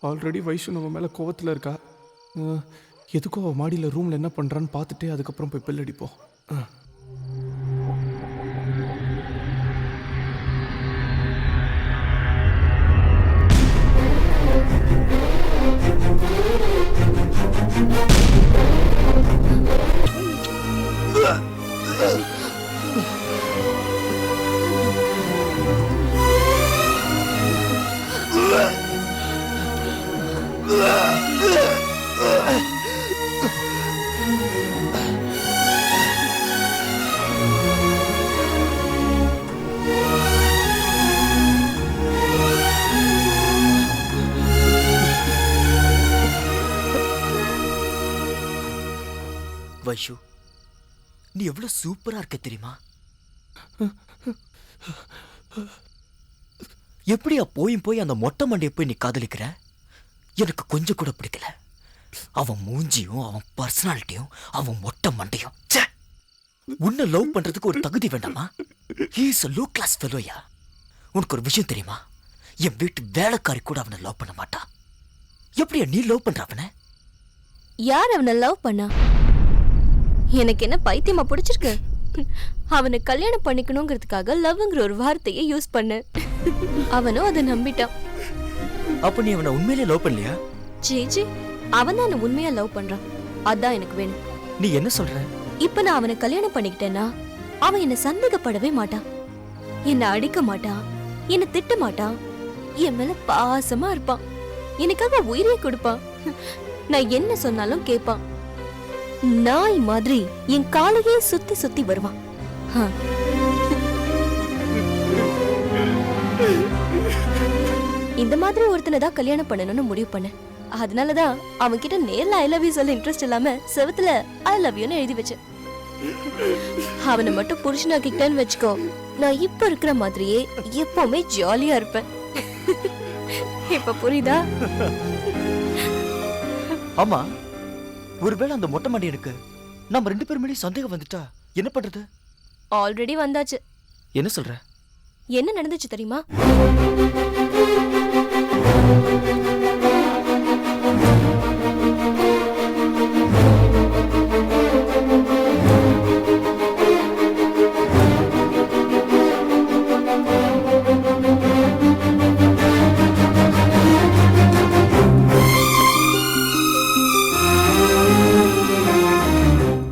Already Vaishu நம்ம மேலே கோவத்தில் இருக்கா. எதுக்கோ அவள் மாடியில் ரூமில் என்ன பண்ணுறான்னு பார்த்துட்டு அதுக்கப்புறம் போய் பெல் அடிப்போம். வைஷு, நீ எவ்வளவு சூப்பரா இருக்க தெரியுமா? எப்படியா போய் அந்த மொட்டை மண்டைய போய் நீ காதலிக்கிற? எனக்கு கொஞ்சம் கூட பிடிக்கல. அவன் மூஞ்சியும் அவன் பர்சனாலிட்டியும் அவன் மொட்டை மண்டையும். உன்னை லவ் பண்றதுக்கு ஒரு தகுதி வேண்டாமா? He is a low class fellow யா. உனக்கு ஒரு விஷயம் தெரியுமா? என் வீட்டு வேலைக்காரி கூட அவனை லவ் பண்ண மாட்டா. எப்படியா நீ லவ் பண்ற அவனை? யார் அவனை லவ் பண்ணா? எனக்கு என்ன பைத்தியமா பிடிச்சிருக்கு? அவனை கல்யாணம் பண்ணிக்கணுங்கிறதுக்காக லவ்ங்கிற ஒரு வார்த்தையை யூஸ் பண்ண. அவனும் அதை நம்பிட்டான். அப்ப நீ அவனை உண்மையிலே லவ் பண்ணலையா? ஜேஜி, அவன் தான் உண்மையா லவ் பண்றான். அதான் எனக்கு வேணும். நீ என்ன சொல்ற? இப்ப நான் அவனை கல்யாணம் பண்ணிக்கிட்டேன்னா அவன் என்ன சந்தேகப்படவே மாட்டான், என்ன அடிக்க மாட்டான், என்ன திட்ட மாட்டான், என் மேல பாசமா இருப்பான், எனக்காக உயிரே கொடுப்பான், நான் என்ன சொன்னாலும் கேட்பான், நாய் மாதிரி என் காலையே சுத்தி சுத்தி வருவான். இந்த மாதிரி ஒருத்தனை தான் கல்யாணம் பண்ணணும்னு முடிவு பண்ண. அதனாலதான் அவன் கிட்ட நேர்ல ஐ லவ் யூ சொல்ல இன்ட்ரெஸ்ட் இல்லாம செவத்துல ஐ லவ் யூன்னு எழுதி வச்சேன். அவனை மட்டும் புருஷனாக்கிட்டேன்னு வச்சுக்கோ, நான் இப்ப இருக்கிற மாதிரியே எப்பவுமே ஜாலியா இருப்பேன். இப்ப புரியுதா? ஆமா, ஒருவேளை அந்த மொட்டை மண்டையனுக்கு நம்ம 2 பேர் மேலேயும் சந்தேகம் வந்துட்டா என்ன பண்றது? ஆல்ரெடி வந்தாச்சு. என்ன சொல்ற? என்ன நடந்துச்சு தெரியுமா?